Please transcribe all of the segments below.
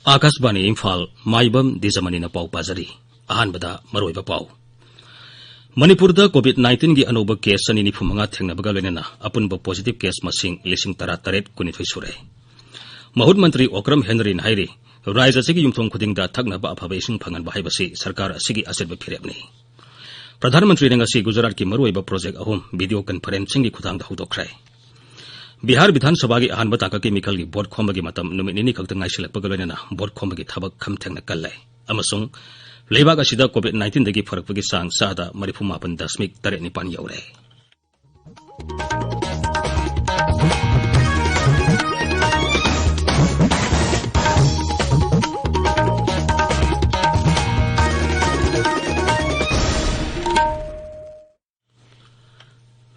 Akashbani Imphal Maibam Dwijamani na pau pazari ahanbada maroiba pau Manipurda COVID-19 gi anoba case sani ni phumanga thengnabaga loinana apunba positive case masing lising tara taret kunithoi sure Mahud Mantri Okram Henry Hairi Raisa sigi yumthong khudingda thaknaba aphaba ising phangan ba haibasi sarkar asigi asetba phirebni Pradhan Mantri ngasi Gujarat ki maroiba project ahum video conferencing gi khudangda hudokrai Bihar Vidhan Sabha gi ahanba taka ki mikal gi board khombagi matam numinini khakta ngaisilakpaga loinana board khombagi thabak khamthengna kallai amasung Leibak asida COVID-19 dagi pharakpagi sang sada marifumapan dasmik taret nipan yaure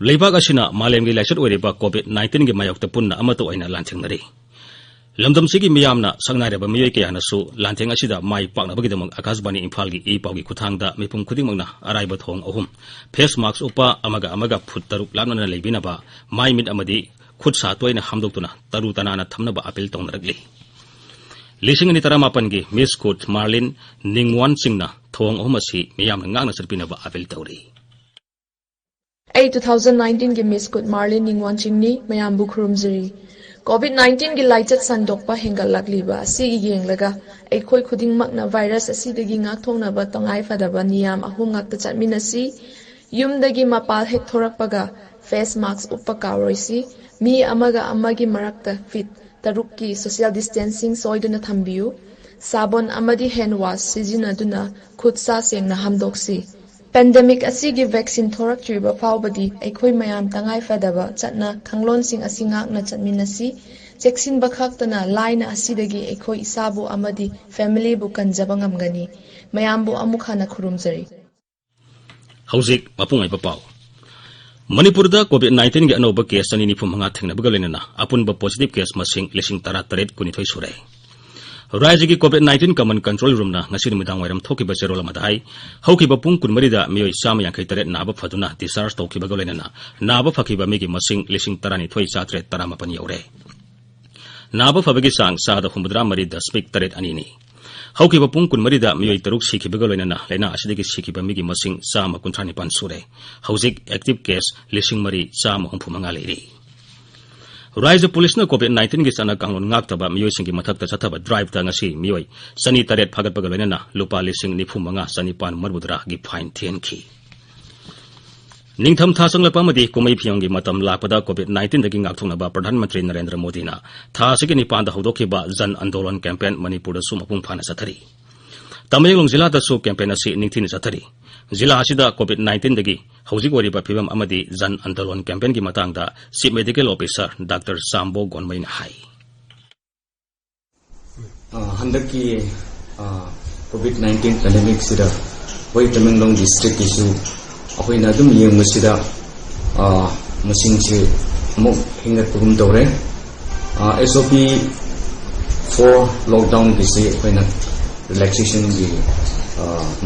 Leibak asina malemgi laisat oireba COVID-19 gi mayokta punna amato aina lanthengari Lamdam sigi miyamna sangnareba miyoi kayana su lanteng asida mai pakna bagidamang Akashbani Imphal gi ipawgi kuthangda mipum khudingmangna araiba thong ahum face mask upa amaga phut taruk lamna leibinaba mai mit amadi khut sa toina hamdoktuna taru tanana thamnaba apel tongnarakli Lising ni taramapan gi Miss Kut Marlin Ningwan Singna thong ahum asi miyamna ngangna sarpinaba apel tawri 2019 gi Miss Kut Marlin Ningwan Singni mayambu khurumjari COVID-19 gi laichat sandokpa hengalakliba asigi yenglaga eikhoi khudingmakna virus asidagi ngakthongnaba tongai fadaba niyam ahum ngakta chatminasi yumdagi mapal hek thorakpaga face mask uppakaroisi mi amaga amagi marakta fit tarukki social distancing soiduna thambiu sabon amadi hand wash sijinaduna khutsa sengna hamdoksi Pandemic asigi vaccine thoraktriba fawbadi eikhoi mayam tangai fadaba chatna khanglon sing asingak na chatminasi cheksin bakhaktana laina asidagi eikhoi isabu amadi family bu kanjaba ngamgani mayambu amukhana khurumjari Hauzik mapungai papau Manipurda COVID-19 gi anoba case ani ni phumanga thengnabaga loinana apunba positive case masing lising tara taret kunithoi sure Raijigi COVID-19 Common Control Room na ngasi numidang wairam thokiba zerola madai haukiba pung kunmarida miyoi sama yang kaitare naba phaduna discharge tokiba golena naba phakiba migi masing lising tarani thoi satre taramapan yaure naba phabagi sang sada humudra mari dasmik taret anini haukiba pung kunmarida miyoi taruk sikiba golena lena asidagi sikiba migi masing sama kuntrani pan sure haujik active case lising mari sama humpumanga leiri Raisa Police na COVID-19 gi sana kanglon ngaktaba miyoi singi mathakta chathaba drive ta ngasi miyoi sani taret phagat pagalena lupa lising ni phumanga sani pan marbudra gi fine thien khi Ningtham tha sanglapa madi komai phiyong gi matam lakpada COVID-19 dagi ngakthongna ba Pradhan Mantri Narendra Modi na tha sigi ni pan da hodokhiba jan andolan campaign Manipur da sum apung phana sathari Tamenglong jila da su campaign asi ningthini sathari Zila asida COVID-19 dagi hauzik wariba phibam amadi jan andolon campaign gi matangda chief medical officer Dr. Sambo Gonmain hai handaki COVID-19 pandemic sida hoi Tamenglong district issue ahoina dum yeng sida masing che mo hingat pugum tore SOP for lockdown gi se hoina relaxation gi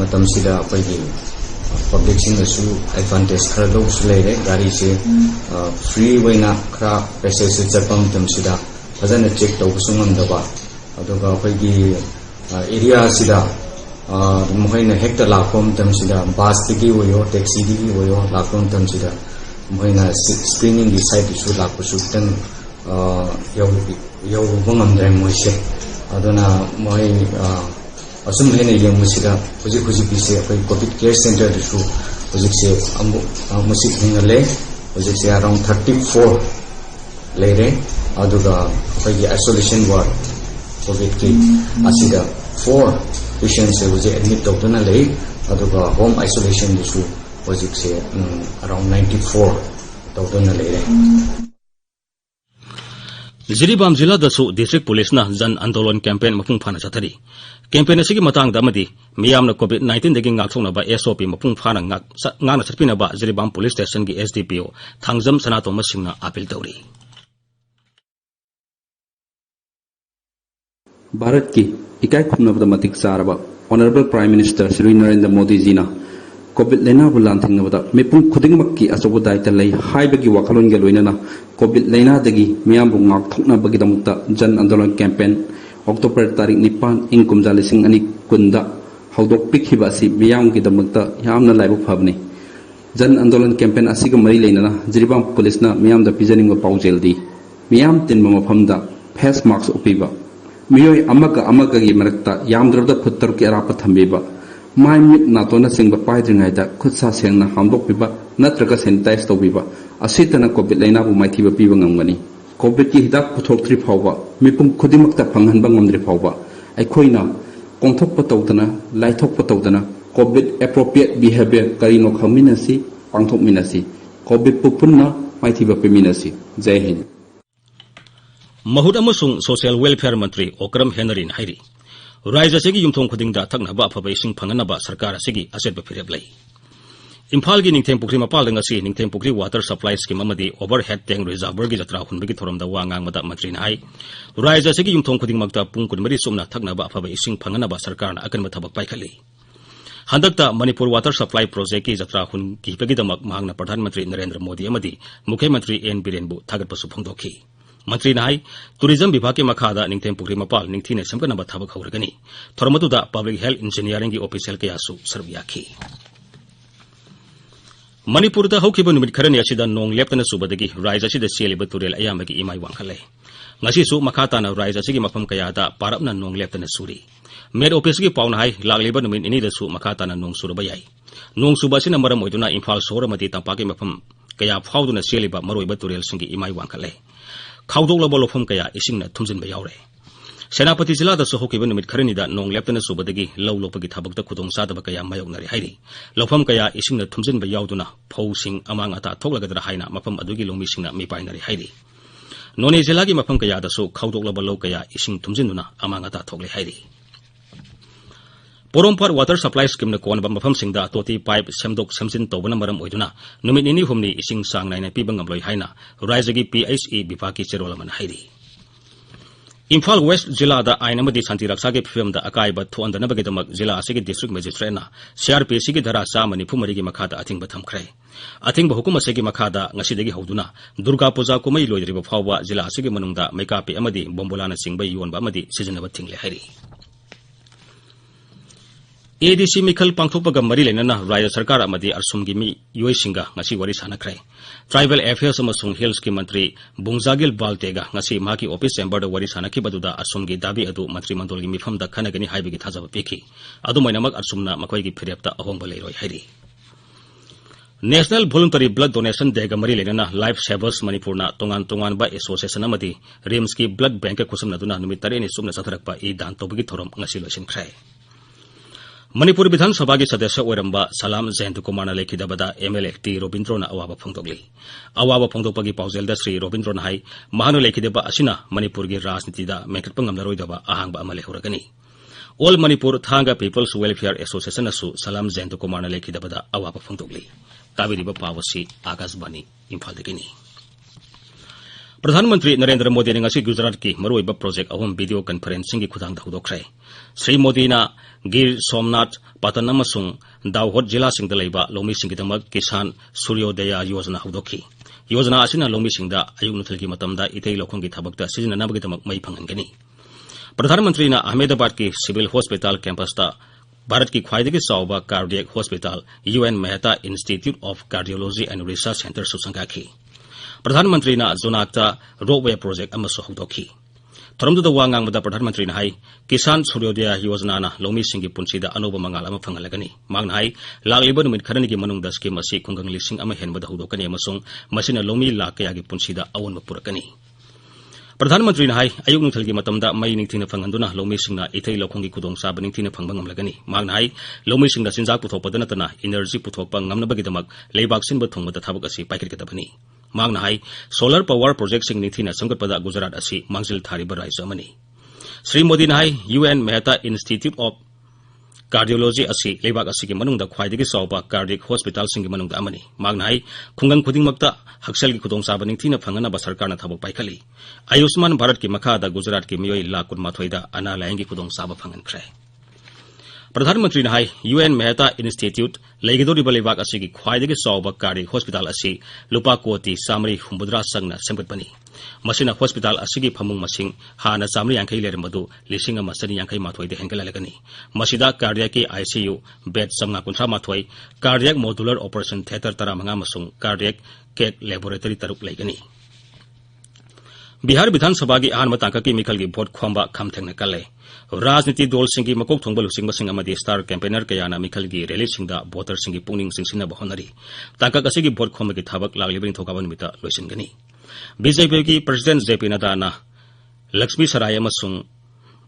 matam sida pagi public sing asu advantage khara do sulaire gari se free waina khra passage chapam tam sida fajana check to sungam daba aduga pagi area sida mohaina hekta lakom tam sida bus tigi wayo taxi tigi wayo lakom tam sida mohaina screening gi site isu lakpusu tan yo bungam dai moise aduna moi asum hene yang musida huji bise apai COVID care center disu huji se musik hingale huji se around 34 lere aduga apai isolation ward COVID ki asida 4 patients se huji admit doctona le aduga home isolation disu huji se around 94 doctona lere Jiribam jila da su district police na jan andolon campaign mapung phana chathari campaign asigi matang da madi miyamna COVID-19 dagi ngakthongna ba SOP mapung phana ngana chapina ba Jiribam police station gi SDPO thangjam sanato masingna appeal tawri Bharat ki ikai khumnabda matik saraba honorable prime minister Shri Narendra Modi ji na COVID lena bulan thingnabda mepung khudingmakki asobu daita lei haibagi wakalon ge loinana COVID lena dagi miyambu ngakthokna bagi damukta jan andolan campaign October tarik nipan ing kumja lising ani kunda haudok pikhiba si miyam ki damakta yamna laibuk phabni jan andolan campaign asiga mari leinana jiribam police na miyam da pijaning ba paujeldi miyam tinba mafamda face mask upiba miyoi amaga gi marakta yamdrda phuttar ki arapa thambiba mai mit natona singba paidringai da khutsa sengna hamdok piba natraga sanitize tobiba asitana covid laina bu maithiba piba ngamgani covid ki hidak puthok tri phawba mipum khudimakta phanghanba ngamdri phawba aikhoina kongthok patawdana laithok patawdana covid appropriate behavior karino khaminasi pangthok minasi covid pupunna maithiba piminasi jai hind Mahut amasung social welfare mantri Okram Henry hairi Raija segi yumthong khudingda thaknaba afaba ising phanganaba sarkar segi asetba phireblai Imphal gi ningthem pukri mapal ngasi ningthem pukri water supply scheme amadi overhead tank reservoir gi jatra hunbagi thoramda wangang mata mantri nai Raija segi yumthong khuding makta pung kunmari sumna thaknaba afaba ising phanganaba sarkarna akanma thabak paikhali Handakta Manipur water supply project ki jatra hun ki pegidamak mahangna Pradhan Mantri Narendra Modi amadi Mukhya Mantri N Biren bu thagatpasu phongdokhi Mantri nai tourism vibhag ke makhada ningthem pukri mapal ningthine samkanaba thabak hauragani thormatuda public health engineering gi official kayasu sarvyakhi Manipur da haukiba numit kharani asida nong leptana subadagi raija sida seliba turel ayamagi imai wangkhale ngasi su makhata na raija sigi mafam kaya da parapna nong leptana suri med office gi pauna hai lagliba numit ini da su makhata na nong surba yai nong suba sina maram oiduna Imphal shore mati tampaki mafam kaya phauduna seliba maroiba turel singi imai wangkhale khawdoglaba lofam kaya isingna thumjinba yaure Senapati jila da sohokiba numit kharani da nong leptana subadagi law lopagi thabakta khudong sadaba kaya mayognari hairi lofam kaya isingna thumjinba yauduna phosing amang ata thoglagadra haina mafam adugi lomi singna mipainari hairi None jila gi mafam kaya da so khawdoglaba law kaya ising thumjinduna amang ata thogle hairi Porompar water supply scheme na konba mafam singda toti pipe semdok semsin tobana maram oiduna numit ini humni ising sang naina pibang amloi haina raizagi PHE bifaki cherolaman hairi Imphal West Jilla da Ainamadi Santi Raksage film da Akaiba Thuandanabagamak Jilla Asigi District Magistrate na CRP Sigi Dhara Samani Pumari Makada Ating Batam Kray. Ating Bahukuma Segi Makada Ngasidagi Hauduna, Durga Puja Kumai Lloyd River Fawa Jilla Asigi Manunda, Mekapi Amadi, Bombolana Singba Yuan Bamadi, Season of Tingle Hari. ADC Mikal Pangthopaga Marilena, Raya Sarkar Amadi Arsumgimi, Yoisinga, Ngasi Wari Sanakray. Tribal Affairs amasung Hills ki mantri Bungzagil Baltega ngasi maki office chamber da wari sanaki baduda asumgi dabi adu mantri mandol gi mifam da khanagani haibigi thajaba peki adu mainamak arsumna makoi gi phirepta ahongba leiroi hairi National Voluntary Blood Donation Day ga mari lenana Life Savers Manipur na tongan ba association amadi Rims ki blood bank ka kusumna duna numit tare ni sumna satharakpa I dan tobigi thorom ngasi losin khrai Manipur Bidhan Sabha ki sadasya oiramba Salam Zaintu Kumar na lekhidabada MLA T Robindro na awaba phongdogli awaba phongdopagi paujelda Sri Robindro na hai mahanu lekhidaba asina Manipur gi rajniti da mekatpa ngamlaroidaba ahangba amale horagani All Manipur Thanga People's Welfare Association asu Salam Zaintu Kumar na lekhidabada awaba phongdogli tabiriba pawasi Akashbani Imphal dagini Pradhan Mantri Narendra Modi ne ngasi Gujarat ki maroiba project ahom video conferencing ki khudang daudokrai Sri Modi na Gir Somnath Patan amasung Dawhot jila singda leiba lomi singgidamak Kisan Suryodaya Yojana haudokhi Yojana asina lomi singda ayuk nuthilgi matamda itei lokhongi thabakta sijananabagidamak mai phangangani Pradhan Mantri na Ahmedabad ki Civil Hospital campus ta Bharat ki khwaidagi chawba cardiac hospital UN Mehta Institute of Cardiology and Research Center susangakhi Pradhan Mantri na Zonakta roadway project amasu haudokhi Thoramduda wangang mada Pradhan Mantri na hai Kisan Suryodaya Yojana na lomi singi punsida anoba mangal ama phangalagani magna hai lagliba numit kharani ki manungda scheme asi khungang lising ama henbada haudokani amasung masina lomi lakaya gi punsida awon purakani Pradhan Mantri na hai ayuk nuthal gi matamda mai ningthina phanganduna lomi singna ithei lokhongi khudong sa baningthina phangba ngamlagani magna hai lomi singna sinjak puthokpadana tana energy puthokpa ngamnabagi damak leibak sinba thongmada thabak asi paikirkadabani Magna hai solar power project sing nithina samgatpada Gujarat asi mangsil thariba raija amani Sri Modi na hai UN Mehta Institute of Cardiology asi lebak asi ki manungda khwaidagi chawba cardiac hospital sing ki manungda amani magna hai khungang khudingmakta haksal ki khudong saba ningthina phangana ba sarkarna thabok paikhali Ayushman Bharat ki makhada Gujarat ki miyoi lakh 12 da ana layangi khudong saba phangan khrai प्रधानमंत्री ने high UN Mehta institute लेगदोरिबा लेबाक असिगी ख्वाइदगी चौबा cardiac hospital असी लुपा कोटी चामरी हुम्बुद्रा संगना सेमगतपनी मसिना hospital असिगी फमुंग मसिंग हाना चामरी यांखै लेरमदु लिसिंग अमा चनी यांखै माथोइदे हेंगलालगनी मसिदा कार्डियक की ICU बेड समना कुंथ्रा माथोइ कार्डियक मॉड्यूलर ऑपरेशन थिएटर 15 मसुंग कार्डियक केक लैबोरेटरी तरुक लेगनी बिहार विधानसभा की अहम तांका की मिखल की भोट खोंबा खामथेंगना कले राजनीति दल सिंह की मकोक थोंबा लुसिंग मसिंग अमदी स्टार कैंपेनर कयाना मिखल की रैली सिंगदा वोटर सिंह की पुनिंग सिंसिना बहोनरी तांका कसे की भोट खोंबा की थाबक लागलिबिन थोकाबा निमित्ता लोइसिनगनी बीजेपी की प्रेसिडेंट जेपी नड्डा लक्ष्मी सराय अमसुंग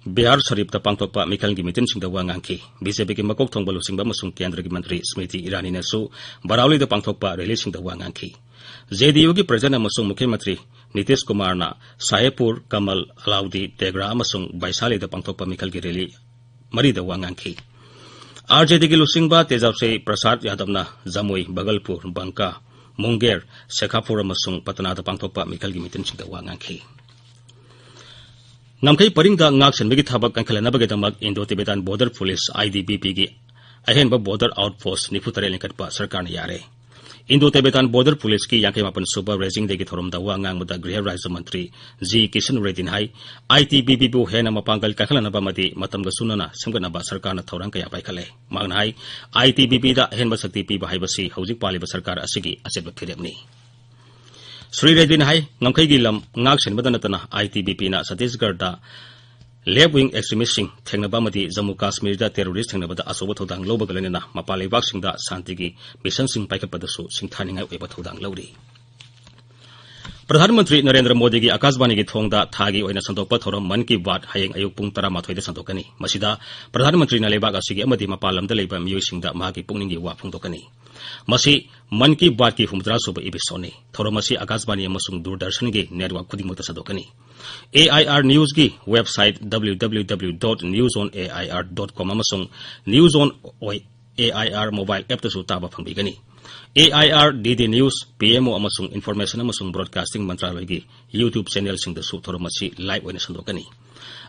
बिहार शरीफ पांथोकपा मिखल की मीटिंग सिंगदा वा nganki बीजेपी की मकोक थोंबा लुसिंग मसुंग केंद्र की मंत्री स्मृति ईरानी नेसु बरावली दा पांथोकपा रैली सिंगदा वा nganki जेडीयू की प्रेसिडेंट अमसुंग मुख्यमंत्री नीतीश कुमार ना साहेबपुर कमल अलाउदी तेगरा अमसुंग वैशाली दा पांथोकपा मिखल की रैली मरी दा वा nganki आरजेडी की लुसिंगबा तेजाबसे प्रसाद यादव ना जमुई बगलपुर बंका मुंगेर शेखापुर अमसुंग पटना दा पांथोकपा मिखल की मीटिंग सिंगदा वा nganki नमखै परिंगदा ngaksenbegi thabak kankhlanabagedamag Indo-Tibetan Border Police IDBP की अहेनबा बॉर्डर आउटपोस्ट 93 लिंकटपा सरकार ने यारे Indo-Tibetan Border Police की 58 सुबा रेजिंग देगी थोरमदा वा ngangbada गृह राज्य मंत्री जी किशन रेड्डी हाई ITBP बु हेना मपांगल kankhlanaba मदि मतमगा सुनना सेमगनबा सरकार न थौरंग कया पाइखले मागना हाई ITBP दा अहेनबा शक्ति पीबा हाइबसी हौजिक पालिबा सरकार असिगी असेबा फिरेबनी श्री रेड्डी हाई ngमखैगी लम ngaksenbada natana ITBP ना छत्तीसगढ़ दा लेफ्ट विंग एक्सट्रीमिस्टिंग थेंगनबा मदि जम्मू कश्मीर दा टेररिस्ट थेंगनबदा असोबा थौदांग लौबगा लेना मपालेबाक सिंगदा शांतिगी मिशन सिंग पाइखपदसु सिंथानिंगाय ओइबा थौदांग लौरी प्रधानमंत्री नरेंद्र मोदी की आकाशवाणी की थोंगदा थागी ओइना संदोकपा थौरम मन की बात हयेंग अयुक पुंग 13 दा संदोकनी मसिदा प्रधानमंत्री ना लेबाक असिगी अमदि मपालमदा लेबा मियोइसिंगदा मागी पुंगनिंगी वा फोंदोकनी मसी मन की बात की 13 सुबह एपिसोड थौरम असी आकाशवाणी अमसुंग दूरदर्शन की नेटवर्क खुदिमक्ता संदोकनी AIR न्यूज की वेबसाइट www.newsonair.com अमसुंग न्यूज़ऑन AIR मोबाइल ऐप तसु ताबा फंगबिगनी AIR DD न्यूज PMO अमसुंग इन्फॉर्मेशन अमसुंग ब्रॉडकास्टिंग मंत्रालय की YouTube चैनल सिंग दसु थौरम असी लाइव ओइना संदोकनी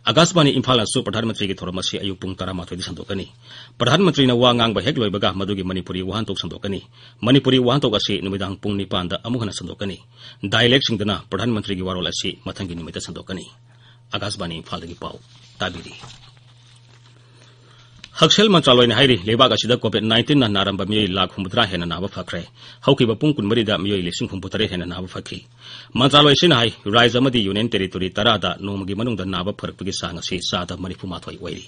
आकाशवाणी इम्फाल असु प्रधानमंत्री की थौरम असी अयुक पुंग 13 संदोकनी प्रधानमंत्री न वा ngang ba hek loibaga madugi Manipuri wahantok संदोकनी Manipuri wahantok asi numidang pung 9 da amuhana संदोकनी dialect singdana प्रधानमंत्री की warol asi mathangi nimita संदोकनी Akashvani Imphal दगी पाउ ताबिरी हक्सेल मंत्रालय ने हाइरी लेबाग असिदा कोविड-19 ना नारंबा मियोई लाख 13 हेना नाबा फखरे हौकिबा पुंग 19 दा मियोई 1,63 हेना नाबा फखी मंत्रालय सिना हाई राज्य अमदी यूनियन टेरिटोरी 10 दा नोमगी मनुंग दा नाबा फरकपगी सांग असि सादा 94 ओइरी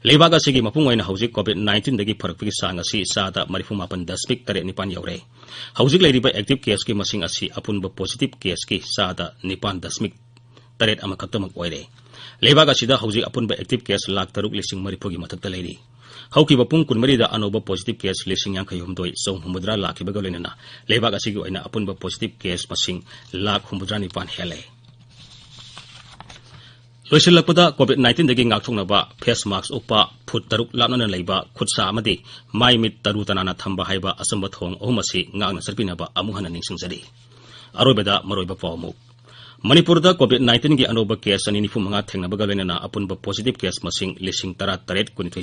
लेबाग असिगी मपुंग ओइना हौजिक कोविड-19 दगी फरकपगी सांग असि सादा 94.9 यौरे हौजिक लेरिबा एक्टिव केस की मसिंग असि अपुनबा पॉजिटिव केस की सादा 9.8 अमखक्तमक ओइरे लेबाग असिदा हौजिक अपुनबा एक्टिव केस 1,03,000 की मथक्ता लेरी हौकिबा पुंग 19 दा अनोबा पॉजिटिव केस 59,900 लाखिबगा लेना लेबाग असिगी ओइना अपुनबा पॉजिटिव केस मसिंग 1,69,000 हेले लोइसिलपदा कोविड-19 दगी ngakthoknaba फेस मास्क उपा फुट 3 लापना लेबा खुदसा अमदी माइ मिट तरु तनाना थंबा हाइबा असंबा थोंग अहुमसी ngakna सरपिनबा अमुहना निंगसिंगजरी अरोबेदा मरोइबा पावमु मणिपुर दा कोविड-19 की अनोबा केस 95 थेंगनबगा लेना अपुनबा पॉजिटिव केस मसिंग 13,000 कुनिथै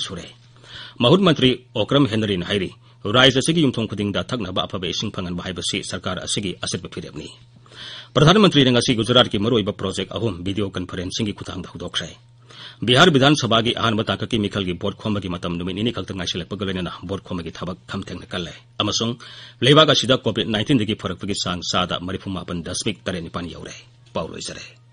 महूत मंत्री ओक्रम हेनरी हाइरी राज्य असिगी युमथोंग खुदिंगदा थकनबा अफबा इसिंग फंगनबा हाइबसी सरकार असिगी असेबा फिरेबनी प्रधानमंत्री ने ngasi गुजरात की मरोइबा प्रोजेक्ट अहुम वीडियो कॉन्फ्रेंसिंग की खुथांगदा हुदोखरे बिहार विधानसभा की अहानबा तांका की मिखल की बोर्ड खोमगी मतम नुमित निनी खक्तंग ngaisilapga लेना बोर्ड खोमगी थबक खमथेंगना कल्ले अमसुंग लेबाग असिदा कोविड-19 दगी फरकपगी सांग सादा 34.9 यौरे पाउलोइजरे